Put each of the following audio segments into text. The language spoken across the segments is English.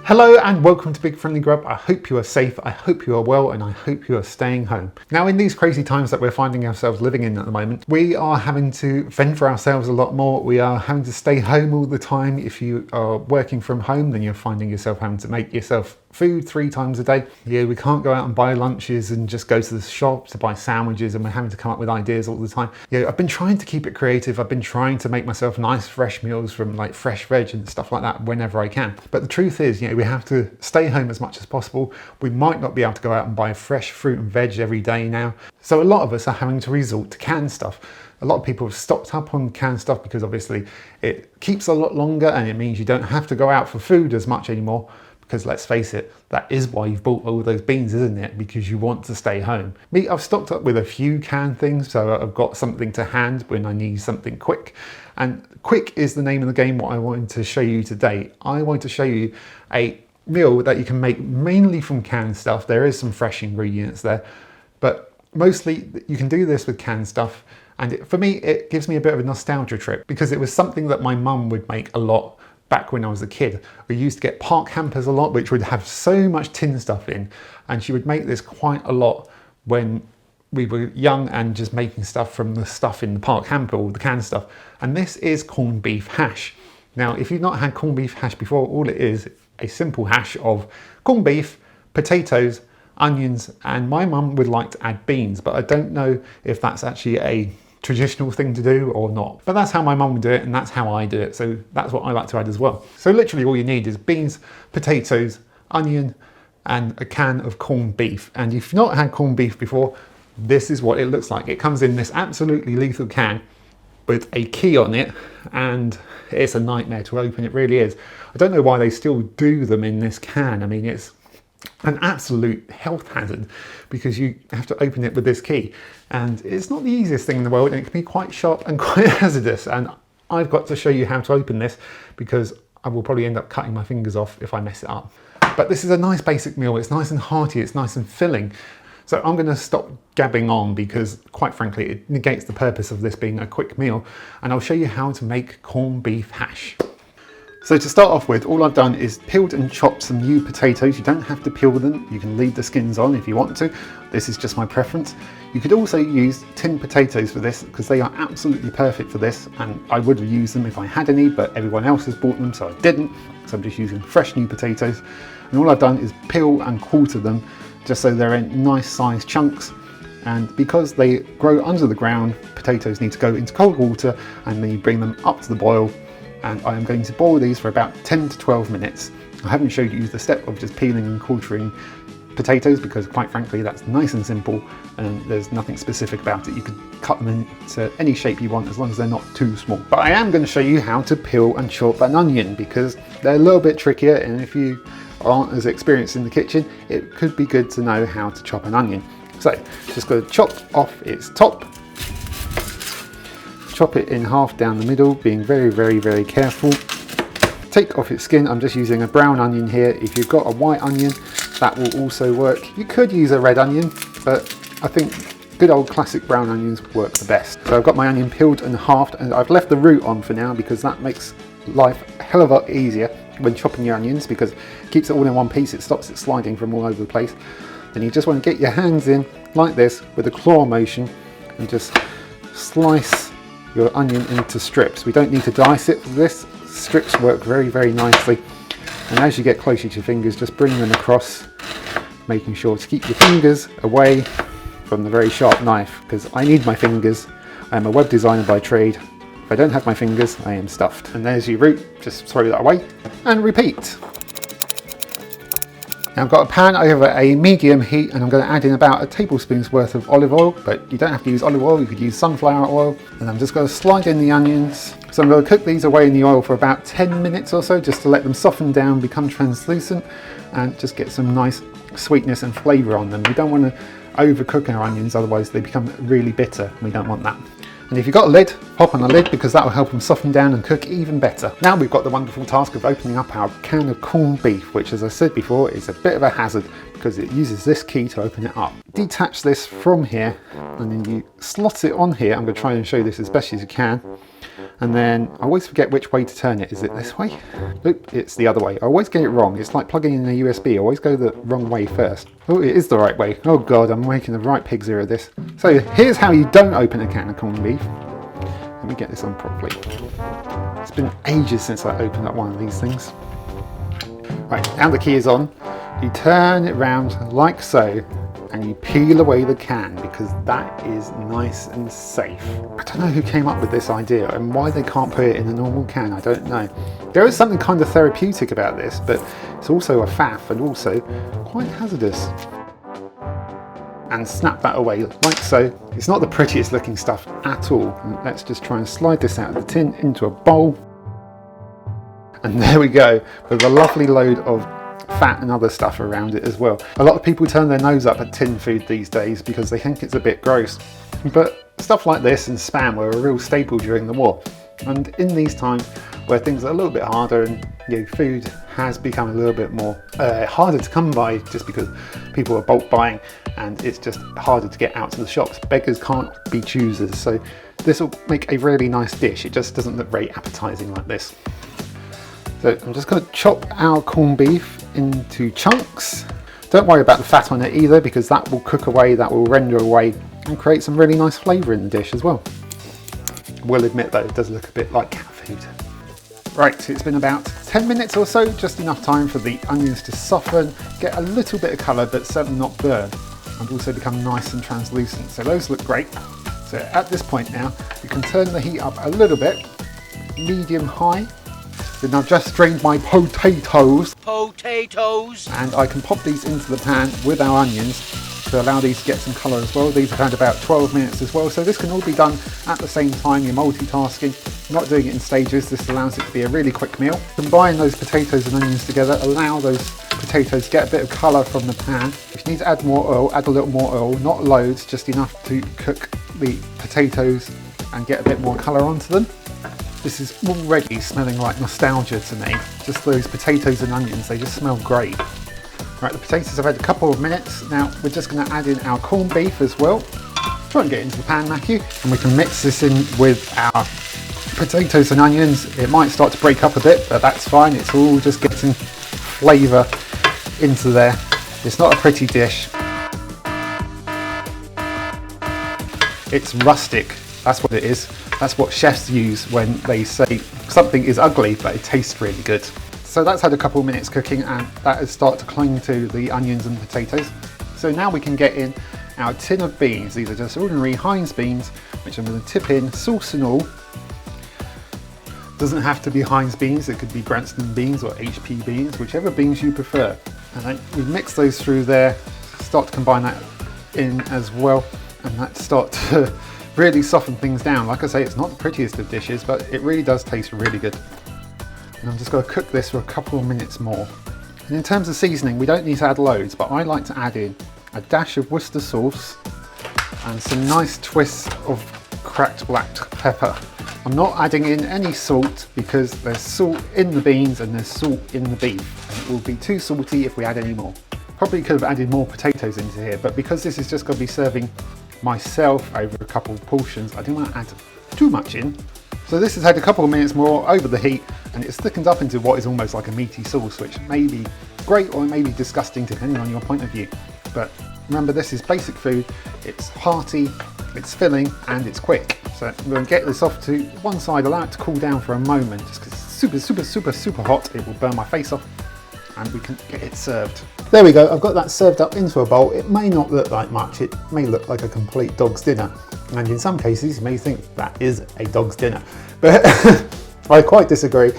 Hello and welcome to Big Friendly Grub. I hope you are safe, I hope you are well, and I hope you are staying home. Now, in these crazy times that we're finding ourselves living in at the moment, we are having to fend for ourselves a lot more. We are having to stay home all the time. If you are working from home, then you're finding yourself having to make yourself food 3 times a day. Yeah, we can't go out and buy lunches and just go to the shop to buy sandwiches, and we're having to come up with ideas all the time. Yeah, I've been trying to keep it creative. I've been trying to make myself nice fresh meals from like fresh veg and stuff like that whenever I can. But the truth is, we have to stay home as much as possible. We might not be able to go out and buy fresh fruit and veg every day now. So a lot of us are having to resort to canned stuff. A lot of people have stocked up on canned stuff because obviously it keeps a lot longer and it means you don't have to go out for food as much anymore. Because let's face it, that is why you've bought all those beans, isn't it? Because you want to stay home. Me, I've stocked up with a few canned things, so I've got something to hand when I need something quick. And quick is the name of the game. What I wanted to show you today, I want to show you a meal that you can make mainly from canned stuff. There is some fresh ingredients there, but mostly you can do this with canned stuff. And for me, it gives me a bit of a nostalgia trip because it was something that my mum would make a lot back when I was a kid. We used to get park hampers a lot, which would have so much tin stuff in, and she would make this quite a lot when we were young and just making stuff from the stuff in the park hamper, all the canned stuff. And this is corned beef hash. Now, if you've not had corned beef hash before, all it is a simple hash of corned beef, potatoes, onions, and my mum would like to add beans, but I don't know if that's actually a traditional thing to do or not. But that's how my mum would do it, and that's how I do it, so that's what I like to add as well. So literally all you need is beans, potatoes, onion, and a can of corned beef. And if you've not had corned beef before, this is what it looks like. It comes in this absolutely lethal can with a key on it, and it's a nightmare to open, it really is. I don't know why they still do them in this can. I mean, it's an absolute health hazard because you have to open it with this key, and it's not the easiest thing in the world, and it can be quite sharp and quite hazardous. And I've got to show you how to open this because I will probably end up cutting my fingers off if I mess it up. But this is a nice basic meal. It's nice and hearty, it's nice and filling. So I'm going to stop gabbing on because quite frankly it negates the purpose of this being a quick meal, and I'll show you how to make corned beef hash. So to start off with, all I've done is peeled and chopped some new potatoes. You don't have to peel them, you can leave the skins on if you want to. This is just my preference. You could also use tinned potatoes for this because they are absolutely perfect for this, and I would have used them if I had any, but everyone else has bought them so I didn't. So I'm just using fresh new potatoes, and all I've done is peel and quarter them just so they're in nice sized chunks. And because they grow under the ground, potatoes need to go into cold water and then you bring them up to the boil. And I am going to boil these for about 10 to 12 minutes. I haven't showed you the step of just peeling and quartering potatoes because quite frankly that's nice and simple and there's nothing specific about it. You could cut them into any shape you want as long as they're not too small. But I am going to show you how to peel and chop an onion because they're a little bit trickier, and if you aren't as experienced in the kitchen, it could be good to know how to chop an onion. So just got to chop off its top. Chop it in half down the middle, being very, very, very careful. Take off its skin. I'm just using a brown onion here. If you've got a white onion, that will also work. You could use a red onion, but I think good old classic brown onions work the best. So I've got my onion peeled and halved, and I've left the root on for now because that makes life a hell of a lot easier when chopping your onions because it keeps it all in one piece. It stops it sliding from all over the place. Then you just want to get your hands in like this with a claw motion and just slice your onion into strips. We don't need to dice it for this. Strips work very, very nicely. And as you get closer to your fingers, just bring them across, making sure to keep your fingers away from the very sharp knife because I need my fingers. I am a web designer by trade. If I don't have my fingers, I am stuffed. And there's your root. Just throw that away and repeat. Now I've got a pan over a medium heat and I'm going to add in about a tablespoon's worth of olive oil, but you don't have to use olive oil, you could use sunflower oil. And I'm just going to slide in the onions. So I'm going to cook these away in the oil for about 10 minutes or so just to let them soften down, become translucent, and just get some nice sweetness and flavour on them. We don't want to overcook our onions, otherwise they become really bitter. We don't want that. And if you've got a lid, pop on a lid because that will help them soften down and cook even better. Now we've got the wonderful task of opening up our can of corned beef, which as I said before is a bit of a hazard because it uses this key to open it up. Detach this from here and then you slot it on here. I'm going to try and show you this as best as you can. And then I always forget which way to turn it. Is it this way? Nope, it's the other way. I always get it wrong. It's like plugging in a USB. I always go the wrong way first. Oh, it is the right way. Oh God, I'm making the right pig's ear of this. So here's how you don't open a can of corned beef. Let me get this on properly. It's been ages since I opened up one of these things. Right, now the key is on. You turn it round like so, and you peel away the can, because that is nice and safe. I don't know who came up with this idea and why they can't put it in a normal can, I don't know. There is something kind of therapeutic about this, but it's also a faff and also quite hazardous. And snap that away like so. It's not the prettiest looking stuff at all. And let's just try and slide this out of the tin into a bowl. And there we go, with a lovely load of fat and other stuff around it as well. A lot of people turn their nose up at tin food these days because they think it's a bit gross. But stuff like this and Spam were a real staple during the war. And in these times where things are a little bit harder and food has become a little bit more harder to come by just because people are bulk buying and it's just harder to get out to the shops. Beggars can't be choosers. So this will make a really nice dish. It just doesn't look very appetizing like this. So I'm just going to chop our corned beef into chunks. Don't worry about the fat on it either, because that will cook away, that will render away and create some really nice flavour in the dish as well. I will admit though, it does look a bit like cat food. Right, it's been about 10 minutes or so, just enough time for the onions to soften, get a little bit of colour but certainly not burn, and also become nice and translucent. So those look great. So at this point now, you can turn the heat up a little bit, medium high. Then I've just drained my potatoes. And I can pop these into the pan with our onions to allow these to get some colour as well. These have had about 12 minutes as well, so this can all be done at the same time. You're multitasking, not doing it in stages. This allows it to be a really quick meal. Combine those potatoes and onions together, allow those potatoes to get a bit of colour from the pan. If you need to add more oil, add a little more oil, not loads, just enough to cook the potatoes and get a bit more colour onto them. This is already smelling like nostalgia to me. Just those potatoes and onions, they just smell great. Right, the potatoes have had a couple of minutes. Now we're just going to add in our corned beef as well. Try and get into the pan, Matthew. And we can mix this in with our potatoes and onions. It might start to break up a bit, but that's fine. It's all just getting flavour into there. It's not a pretty dish. It's rustic. That's what it is. That's what chefs use when they say something is ugly, but it tastes really good. So that's had a couple of minutes cooking and that has started to cling to the onions and potatoes. So now we can get in our tin of beans. These are just ordinary Heinz beans, which I'm going to tip in, sauce and all. Doesn't have to be Heinz beans, it could be Branston beans or HP beans, whichever beans you prefer. And then we mix those through there, start to combine that in as well, and that start to really soften things down. Like I say, it's not the prettiest of dishes, but it really does taste really good. And I'm just going to cook this for a couple of minutes more. And in terms of seasoning, we don't need to add loads, but I like to add in a dash of Worcestershire sauce and some nice twists of cracked black pepper. I'm not adding in any salt because there's salt in the beans and there's salt in the beef. And it will be too salty if we add any more. Probably could have added more potatoes into here, but because this is just going to be serving myself over a couple of portions, I didn't want to add too much in. So this has had a couple of minutes more over the heat and it's thickened up into what is almost like a meaty sauce, which may be great or it may be disgusting depending on your point of view. But remember, this is basic food, it's hearty, it's filling and it's quick. So I'm going to get this off to one side, allow it to cool down for a moment just because it's super hot. It will burn my face off and we can get it served. There we go, I've got that served up into a bowl. It may not look like much, it may look like a complete dog's dinner. And in some cases you may think that is a dog's dinner. But I quite disagree.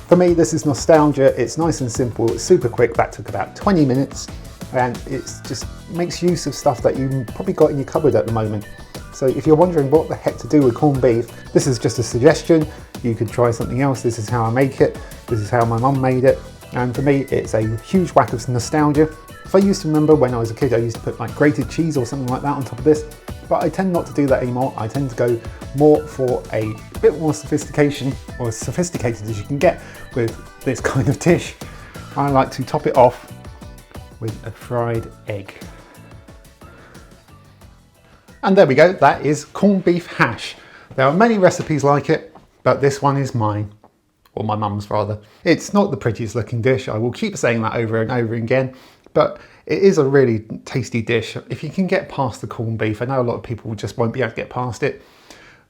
For me, this is nostalgia, it's nice and simple, it's super quick. That took about 20 minutes and it just makes use of stuff that you've probably got in your cupboard at the moment. So if you're wondering what the heck to do with corned beef, this is just a suggestion. You could try something else. This is how I make it. This is how my mum made it. And for me, it's a huge whack of nostalgia. If I used to remember when I was a kid, I used to put like grated cheese or something like that on top of this, but I tend not to do that anymore. I tend to go more for a bit more sophistication, or as sophisticated as you can get with this kind of dish. I like to top it off with a fried egg. And there we go, that is corned beef hash. There are many recipes like it. but this one is mine, or my mum's rather. It's not the prettiest looking dish, I will keep saying that over and over again, but it is a really tasty dish. If you can get past the corned beef, I know a lot of people just won't be able to get past it,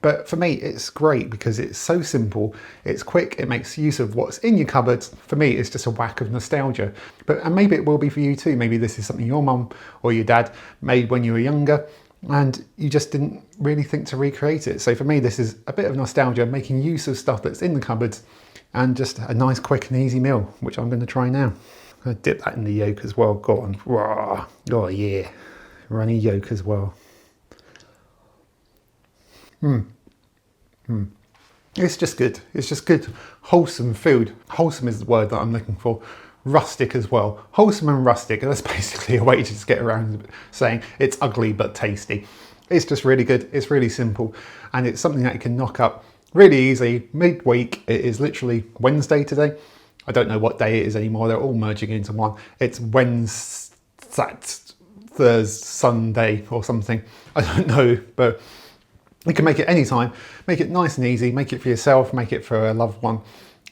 but for me it's great because it's so simple, it's quick, it makes use of what's in your cupboards. For me it's just a whack of nostalgia, and maybe it will be for you too. Maybe this is something your mum or your dad made when you were younger and you just didn't really think to recreate it. So for me this is a bit of nostalgia, making use of stuff that's in the cupboards and just a nice quick and easy meal, which I'm going to try now. I'm going to dip that in the yolk as well. Go on. Raw. Oh yeah, runny yolk as well. It's just good. It's just good, wholesome food. Wholesome is the word that I'm looking for. Rustic as well. Wholesome and rustic. That's basically a way to just get around saying it's ugly but tasty. It's just really good. It's really simple, and it's something that you can knock up really easy midweek. It is literally Wednesday today. I don't know what day it is anymore. They're all merging into one. It's Wednesday, Thursday, Sunday or something. I don't know, but you can make it anytime. Make it nice and easy. Make it for yourself. Make it for a loved one.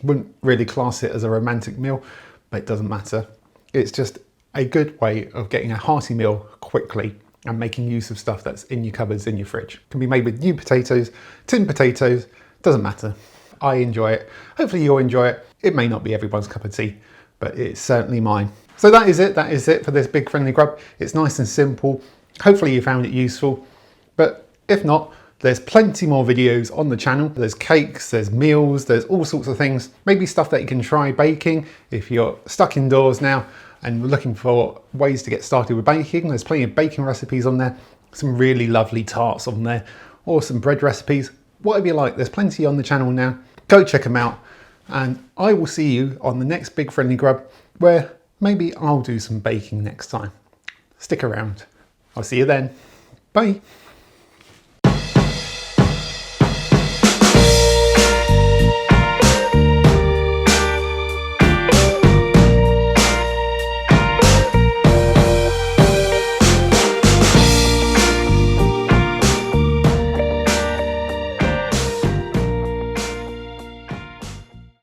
Wouldn't really class it as a romantic meal, but it doesn't matter. It's just a good way of getting a hearty meal quickly and making use of stuff that's in your cupboards, in your fridge. It can be made with new potatoes, tin potatoes, doesn't matter. I enjoy it. Hopefully you'll enjoy it. It may not be everyone's cup of tea, but it's certainly mine. So that is it. That is it for this Big Friendly Grub. It's nice and simple. Hopefully you found it useful, but if not, there's plenty more videos on the channel. There's cakes, there's meals, there's all sorts of things. Maybe stuff that you can try baking if you're stuck indoors now and looking for ways to get started with baking. There's plenty of baking recipes on there, some really lovely tarts on there, or some bread recipes. Whatever you like, there's plenty on the channel now. Go check them out, and I will see you on the next Big Friendly Grub, where maybe I'll do some baking next time. Stick around. I'll see you then. Bye.